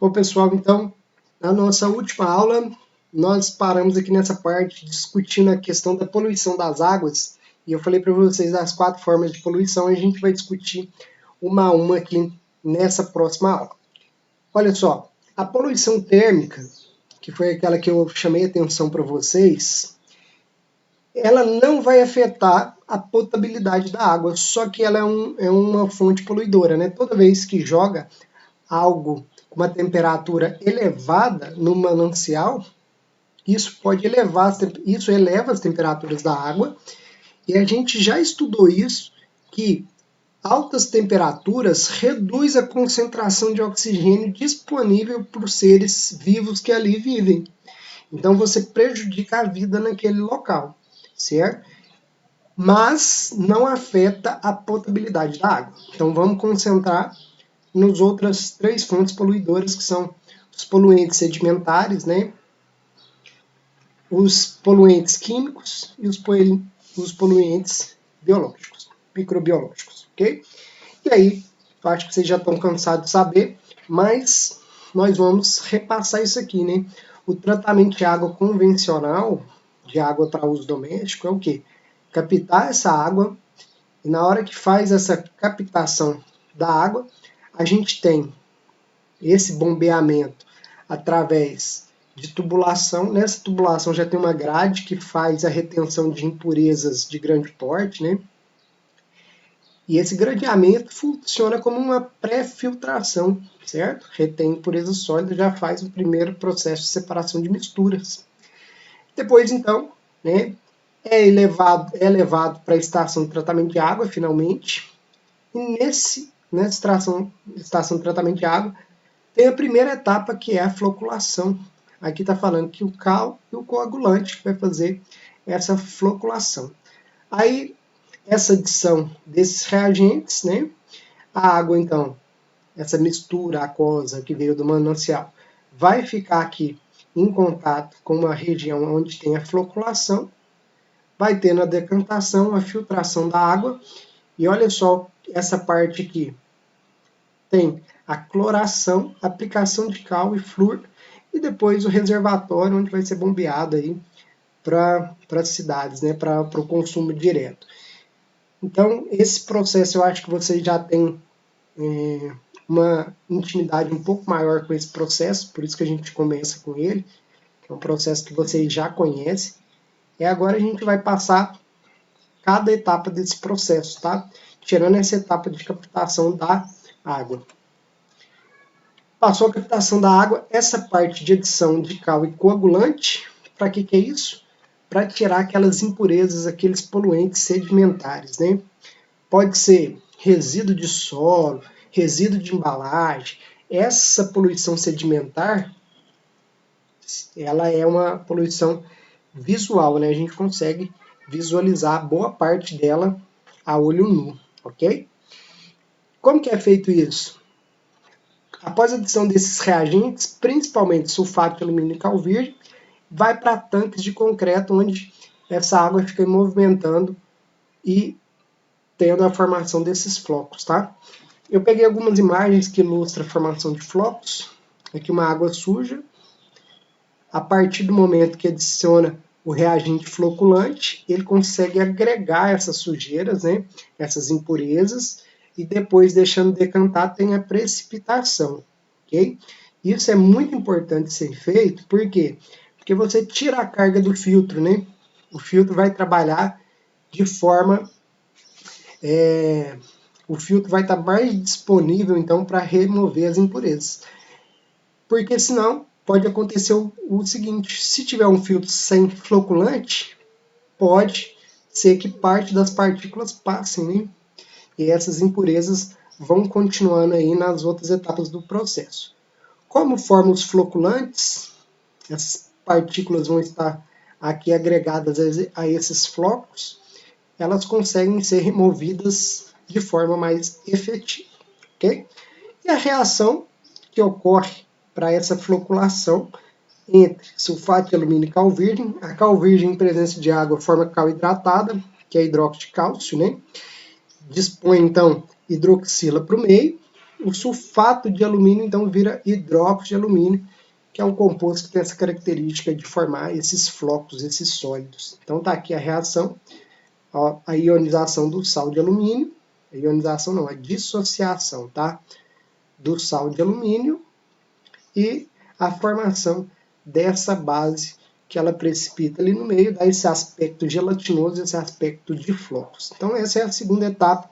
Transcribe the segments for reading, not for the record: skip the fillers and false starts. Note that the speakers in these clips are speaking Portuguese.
Bom, pessoal, então, na nossa última aula, nós paramos aqui nessa parte discutindo a questão da poluição das águas, e eu falei para vocês as 4 formas de poluição, e a gente vai discutir uma a uma aqui nessa próxima aula. Olha só, a poluição térmica, que foi aquela que eu chamei a atenção para vocês, ela não vai afetar a potabilidade da água, só que ela é uma fonte poluidora, né? Toda vez que joga algo com uma temperatura elevada no manancial, isso eleva as temperaturas da água, e a gente já estudou isso, que altas temperaturas reduz a concentração de oxigênio disponível para os seres vivos que ali vivem. Então você prejudica a vida naquele local, certo? Mas não afeta a potabilidade da água. Então vamos concentrar nos outras 3 fontes poluidoras, que são os poluentes sedimentares, né? Os poluentes químicos e os poluentes biológicos, microbiológicos, ok? E aí, eu acho que vocês já estão cansados de saber, mas nós vamos repassar isso aqui, né? O tratamento de água convencional, de água para uso doméstico, é o quê? Captar essa água, e na hora que faz essa captação da água, a gente tem esse bombeamento através de tubulação. Nessa tubulação já tem uma grade que faz a retenção de impurezas de grande porte, né? E esse gradeamento funciona como uma pré-filtração, certo? Retém impurezas sólidas, já faz o primeiro processo de separação de misturas. Depois, então, né, é levado para a estação de tratamento de água, finalmente. E nessa estação de tratamento de água, tem a primeira etapa, que é a floculação. Aqui está falando que o cal e o coagulante vai fazer essa floculação. Aí, essa adição desses reagentes, né? A água, então, essa mistura aquosa que veio do manancial, vai ficar aqui em contato com uma região onde tem a floculação, vai ter na decantação a filtração da água, e olha só essa parte aqui. Tem a cloração, aplicação de cal e flúor, e depois o reservatório, onde vai ser bombeado aí para as cidades, né, para o consumo direto. Então, esse processo eu acho que vocês já têm uma intimidade um pouco maior com esse processo, por isso que a gente começa com ele, que é um processo que vocês já conhecem. E agora a gente vai passar cada etapa desse processo, tá? Tirando essa etapa de captação da água. Passou a captação da água, essa parte de adição de cal e coagulante, para que é isso? Para tirar aquelas impurezas, aqueles poluentes sedimentares, né? Pode ser resíduo de solo, resíduo de embalagem. Essa poluição sedimentar, ela é uma poluição visual, né? A gente consegue visualizar boa parte dela a olho nu, ok? Como que é feito isso? Após a adição desses reagentes, principalmente sulfato de alumínio e cal virgem, vai para tanques de concreto, onde essa água fica movimentando e tendo a formação desses flocos, tá? Eu peguei algumas imagens que ilustram a formação de flocos. Aqui uma água suja. A partir do momento que adiciona o reagente floculante, ele consegue agregar essas sujeiras, né, essas impurezas, e depois, deixando decantar, tem a precipitação, ok? Isso é muito importante ser feito, por quê? Porque você tira a carga do filtro, né? O filtro vai trabalhar de forma... o filtro vai estar mais disponível, então, para remover as impurezas. Porque senão pode acontecer o seguinte: se tiver um filtro sem floculante, pode ser que parte das partículas passem, né? E essas impurezas vão continuando aí nas outras etapas do processo. Como formam os floculantes, essas partículas vão estar aqui agregadas a esses flocos, elas conseguem ser removidas de forma mais efetiva, ok? E a reação que ocorre para essa floculação entre sulfato de alumínio e cal virgem. A cal virgem, em presença de água, forma cal hidratada, que é hidróxido de cálcio, né? Dispõe, então, hidroxila para o meio, o sulfato de alumínio então vira hidróxido de alumínio, que é um composto que tem essa característica de formar esses flocos, esses sólidos. Então está aqui a reação, a ionização do sal de alumínio, a ionização não, a dissociação, tá? Do sal de alumínio e a formação dessa base que ela precipita ali no meio, dá esse aspecto gelatinoso, esse aspecto de flocos. Então essa é a segunda etapa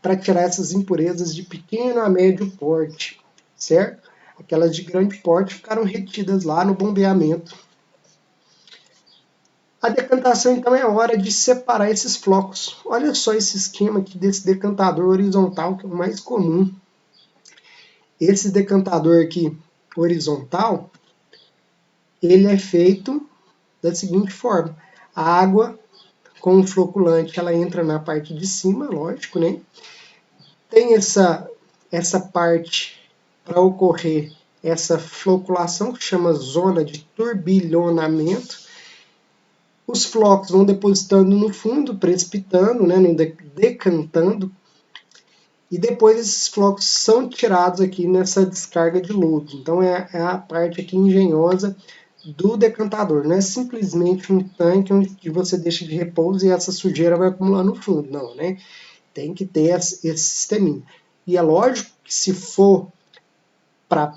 para tirar essas impurezas de pequeno a médio porte, certo? Aquelas de grande porte ficaram retidas lá no bombeamento. A decantação, então, é a hora de separar esses flocos. Olha só esse esquema aqui desse decantador horizontal, que é o mais comum. Esse decantador aqui horizontal, ele é feito da seguinte forma. A água com o floculante, ela entra na parte de cima, lógico, né? Tem essa parte para ocorrer essa floculação, que chama zona de turbilhonamento. Os flocos vão depositando no fundo, precipitando, né, decantando, e depois esses flocos são tirados aqui nessa descarga de lodo. Então é a parte aqui engenhosa do decantador, não é simplesmente um tanque onde você deixa de repouso e essa sujeira vai acumular no fundo, não, né? Tem que ter esse sisteminha. E é lógico que se for para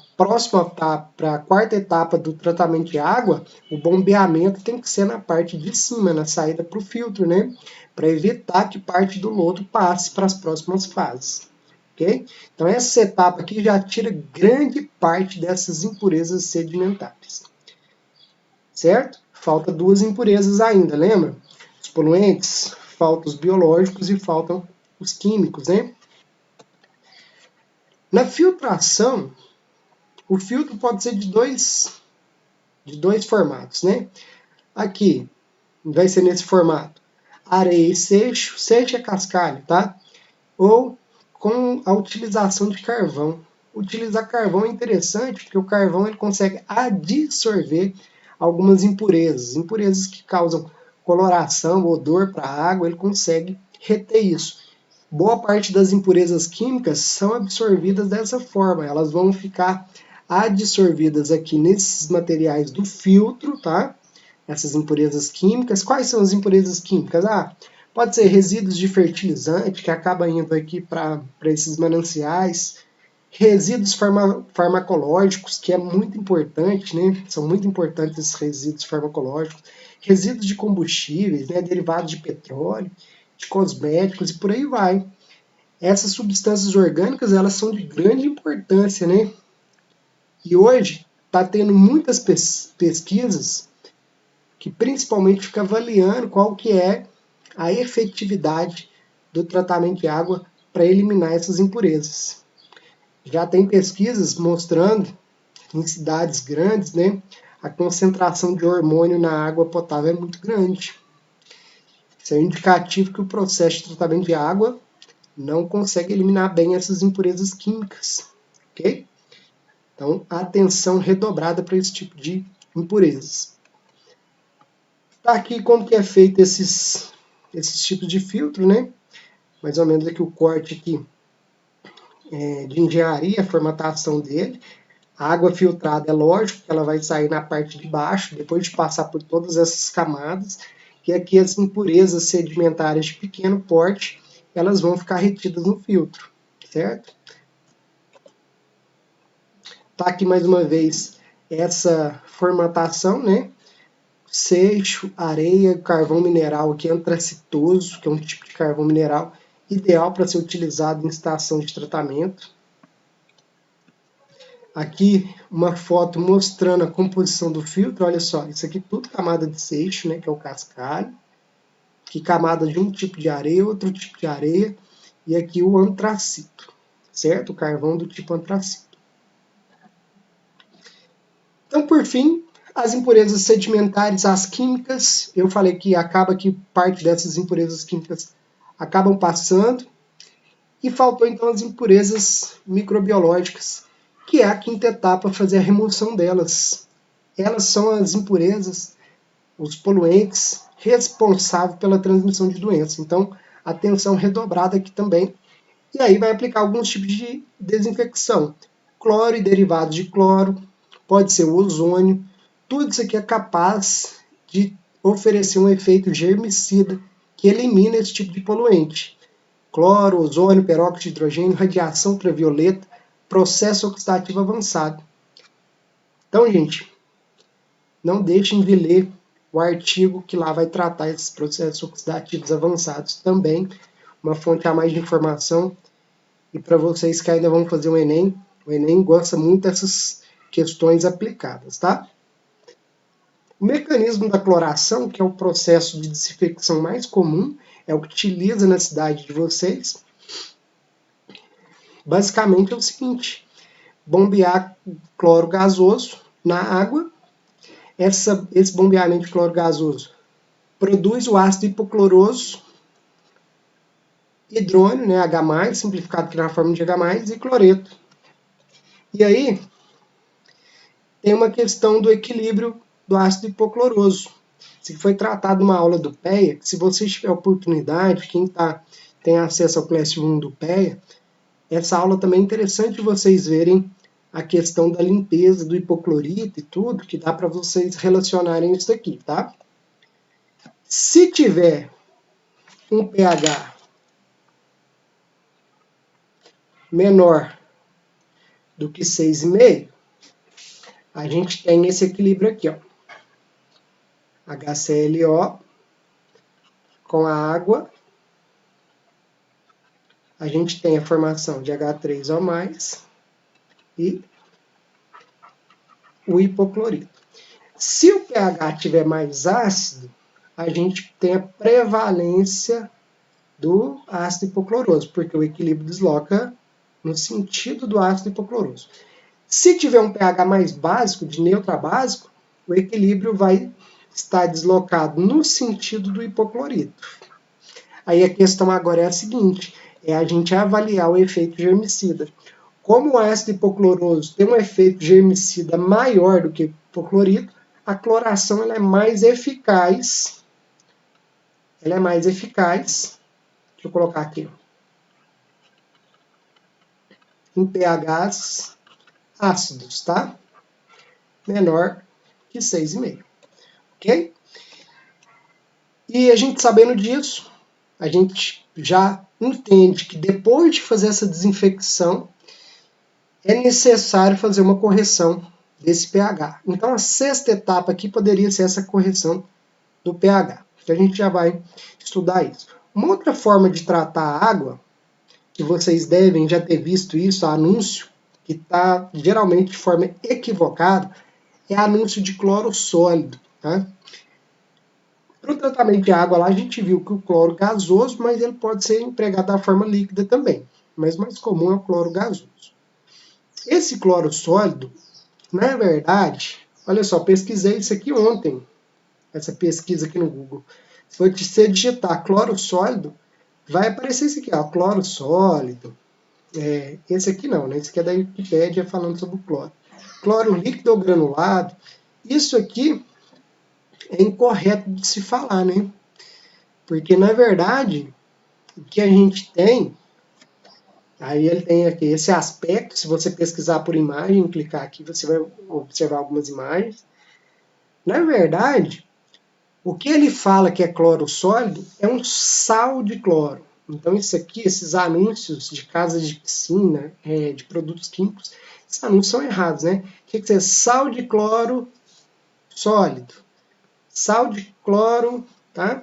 a quarta etapa do tratamento de água, o bombeamento tem que ser na parte de cima, na saída para o filtro, né? Para evitar que parte do lodo passe para as próximas fases. Okay? Então essa etapa aqui já tira grande parte dessas impurezas sedimentares. Certo? Falta duas impurezas ainda, lembra? Os poluentes, faltam os biológicos e faltam os químicos, né? Na filtração, o filtro pode ser de dois formatos, né? Aqui vai ser nesse formato areia e seixo, seixo é cascalho, tá? Ou com a utilização de carvão. Utilizar carvão é interessante porque o carvão ele consegue adsorver algumas impurezas que causam coloração, odor para a água, ele consegue reter isso. Boa parte das impurezas químicas são absorvidas dessa forma, elas vão ficar adsorvidas aqui nesses materiais do filtro, tá? Essas impurezas químicas. Quais são as impurezas químicas? Pode ser resíduos de fertilizante, que acaba indo aqui para esses mananciais, resíduos farmacológicos, que é muito importante, né? São muito importantes esses resíduos farmacológicos, resíduos de combustíveis, né? Derivados de petróleo, de cosméticos e por aí vai. Essas substâncias orgânicas, elas são de grande importância, né? E hoje está tendo muitas pesquisas que principalmente ficam avaliando qual que é a efetividade do tratamento de água para eliminar essas impurezas. Já tem pesquisas mostrando em cidades grandes, né, a concentração de hormônio na água potável é muito grande. Isso é um indicativo que o processo de tratamento de água não consegue eliminar bem essas impurezas químicas, ok? Então, atenção redobrada para esse tipo de impurezas. Tá aqui como que é feito esses tipos de filtro, né? Mais ou menos aqui o corte aqui de engenharia, a formatação dele. A água filtrada é lógico que ela vai sair na parte de baixo, depois de passar por todas essas camadas, e aqui as impurezas sedimentares de pequeno porte, elas vão ficar retidas no filtro, certo? Tá aqui mais uma vez essa formatação, né? Seixo, areia, carvão mineral aqui antracitoso, que é um tipo de carvão mineral ideal para ser utilizado em estação de tratamento. Aqui uma foto mostrando a composição do filtro, olha só, isso aqui tudo camada de seixo, né, que é o cascalho. Aqui camada de um tipo de areia, outro tipo de areia, e aqui o antracito, certo? O carvão do tipo antracito. Então, por fim, as impurezas sedimentares, as químicas, eu falei que acaba que parte dessas impurezas químicas acabam passando, e faltou então as impurezas microbiológicas, que é a quinta etapa, fazer a remoção delas. Elas são as impurezas, os poluentes responsáveis pela transmissão de doenças. Então, atenção redobrada aqui também E aí vai aplicar alguns tipos de desinfecção. Cloro e derivados de cloro, pode ser o ozônio, tudo isso aqui é capaz de oferecer um efeito germicida que elimina esse tipo de poluente. Cloro, ozônio, peróxido de hidrogênio, radiação ultravioleta, processo oxidativo avançado. Então, gente, não deixem de ler o artigo que lá vai tratar esses processos oxidativos avançados também, uma fonte a mais de informação. E para vocês que ainda vão fazer o Enem gosta muito dessas questões aplicadas, tá? O mecanismo da cloração, que é o processo de desinfecção mais comum, é o que utiliza na cidade de vocês. Basicamente é o seguinte: bombear cloro gasoso na água. Esse bombeamento de cloro gasoso produz o ácido hipocloroso, hidrônio, né, H+, simplificado aqui na forma de H+, e cloreto. E aí, tem uma questão do equilíbrio do ácido hipocloroso. Isso foi tratado numa aula do PEA, que se você tiver oportunidade, quem tem acesso ao Classroom do PEA, essa aula também é interessante vocês verem a questão da limpeza do hipoclorito e tudo, que dá para vocês relacionarem isso aqui, tá? Se tiver um pH menor do que 6,5, a gente tem esse equilíbrio aqui, ó. HClO com a água, a gente tem a formação de H3O+, e o hipoclorito. Se o pH estiver mais ácido, a gente tem a prevalência do ácido hipocloroso, porque o equilíbrio desloca no sentido do ácido hipocloroso. Se tiver um pH mais básico, de neutro a básico, o equilíbrio vai estar deslocado no sentido do hipoclorito. Aí a questão agora é a seguinte, é a gente avaliar o efeito germicida. Como o ácido hipocloroso tem um efeito germicida maior do que o hipoclorito, a cloração ela é mais eficaz. Ela é mais eficaz. Deixa eu colocar aqui. Em pHs ácidos, tá? Menor que 6,5. Ok? E a gente sabendo disso, a gente já entende que depois de fazer essa desinfecção, é necessário fazer uma correção desse pH. Então, a sexta etapa aqui poderia ser essa correção do pH. Então, a gente já vai estudar isso. Uma outra forma de tratar a água, que vocês devem já ter visto isso, anúncio, que está geralmente de forma equivocada, é anúncio de cloro sólido. Tá? Para o tratamento de água lá, a gente viu que o cloro gasoso, mas ele pode ser empregado da forma líquida também. Mas mais comum é o cloro gasoso. Esse cloro sólido, na verdade, olha só, pesquisei isso aqui ontem, essa pesquisa aqui no Google. Se você digitar cloro sólido, vai aparecer isso aqui, ó, cloro sólido. Esse aqui não, né? Esse aqui é da Wikipédia falando sobre o cloro. Cloro líquido ou granulado. Isso aqui é incorreto de se falar, né? Porque, na verdade, o que a gente tem, aí ele tem aqui esse aspecto, se você pesquisar por imagem, clicar aqui, você vai observar algumas imagens. Na verdade, o que ele fala que é cloro sólido é um sal de cloro. Então, isso aqui, esses anúncios de casas de piscina, de produtos químicos, esses anúncios são errados, né? O que é sal de cloro sólido? Sal de cloro, tá?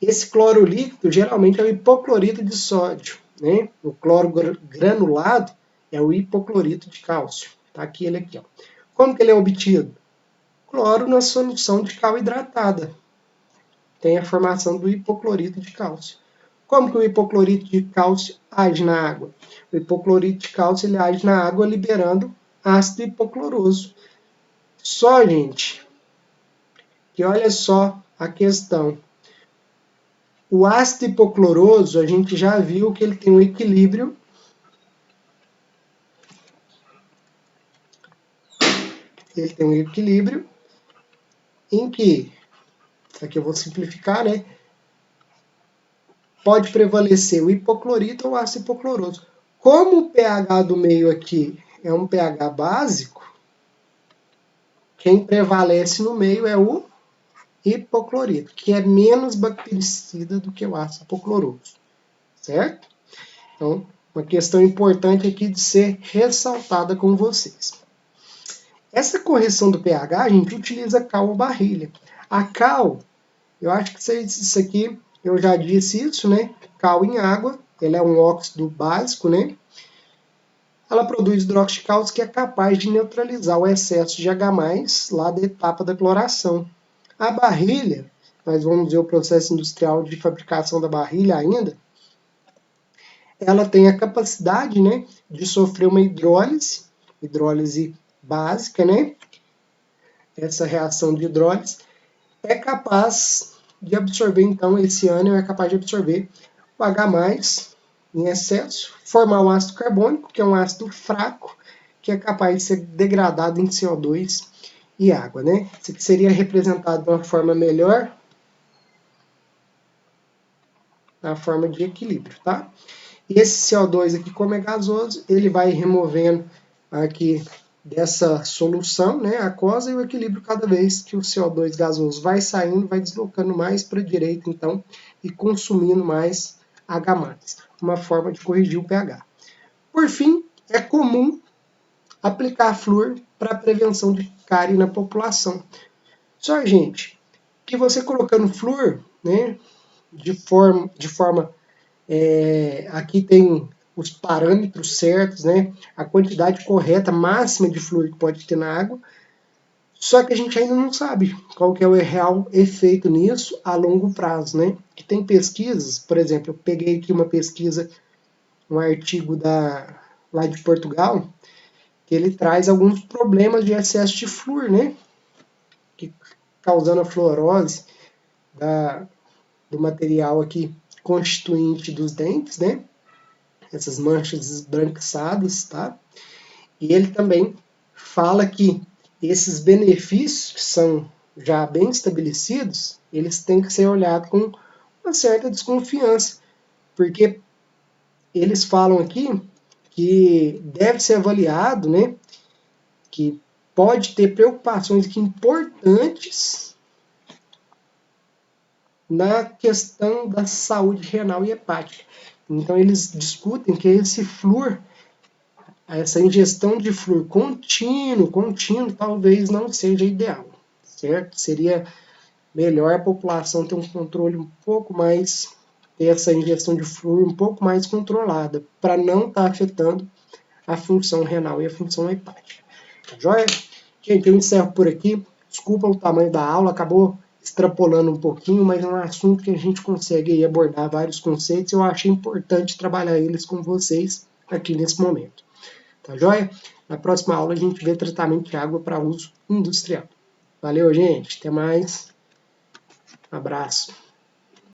Esse cloro líquido geralmente é o hipoclorito de sódio, né? O cloro granulado é o hipoclorito de cálcio. Tá aqui ele aqui, ó. Como que ele é obtido? Cloro na solução de cal hidratada. Tem a formação do hipoclorito de cálcio. Como que o hipoclorito de cálcio age na água? O hipoclorito de cálcio ele age na água liberando ácido hipocloroso. Só, gente, que olha só a questão. O ácido hipocloroso, a gente já viu que ele tem um equilíbrio. Ele tem um equilíbrio em que, aqui eu vou simplificar, né? pode prevalecer o hipoclorito ou o ácido hipocloroso. Como o pH do meio aqui é um pH básico, quem prevalece no meio é o hipoclorito, que é menos bactericida do que o ácido hipocloroso, certo? Então, uma questão importante aqui de ser ressaltada com vocês. Essa correção do pH, a gente utiliza cal ou barrilha. A cal, eu acho que isso aqui, eu já disse isso, né? Cal em água, ela é um óxido básico, né? Ela produz hidróxido de cálcio que é capaz de neutralizar o excesso de H+, lá da etapa da cloração. A barrilha, nós vamos ver o processo industrial de fabricação da barrilha ainda, ela tem a capacidade, né, de sofrer uma hidrólise básica, né? Essa reação de hidrólise é capaz de absorver, então, esse ânion é capaz de absorver o H+, em excesso, formar o ácido carbônico, que é um ácido fraco, que é capaz de ser degradado em CO2 e água, né? Isso aqui seria representado de uma forma melhor, na forma de equilíbrio, tá? E esse CO2 aqui, como é gasoso, ele vai removendo aqui dessa solução, né, aquosa, e o equilíbrio, cada vez que o CO2 gasoso vai saindo, vai deslocando mais para a direita, então, e consumindo mais H+. Uma forma de corrigir o pH. Por fim, é comum aplicar flúor para prevenção de cárie na população. Só, gente, que você colocando flúor, né, de forma aqui tem os parâmetros certos, né, a quantidade correta, máxima de flúor que pode ter na água, só que a gente ainda não sabe qual que é o real efeito nisso a longo prazo, né? Que tem pesquisas, por exemplo, eu peguei aqui uma pesquisa, um artigo lá de Portugal, que ele traz alguns problemas de excesso de flúor, né? Que, causando a fluorose do material aqui constituinte dos dentes, né? Essas manchas esbranquiçadas, tá? E ele também fala que esses benefícios que são já bem estabelecidos, eles têm que ser olhados com uma certa desconfiança, porque eles falam aqui que deve ser avaliado, né, que pode ter preocupações aqui importantes na questão da saúde renal e hepática. Então eles discutem que esse flúor, essa ingestão de flúor contínuo, talvez não seja ideal, certo? Seria melhor a população ter um controle um pouco mais, ter essa ingestão de flúor um pouco mais controlada, para não estar afetando a função renal e a função hepática. Tá joia? Gente, eu encerro por aqui. Desculpa o tamanho da aula, acabou extrapolando um pouquinho, mas é um assunto que a gente consegue aí abordar vários conceitos e eu achei importante trabalhar eles com vocês aqui nesse momento. Tá joia? Na próxima aula a gente vê tratamento de água para uso industrial. Valeu, gente. Até mais. Abraço.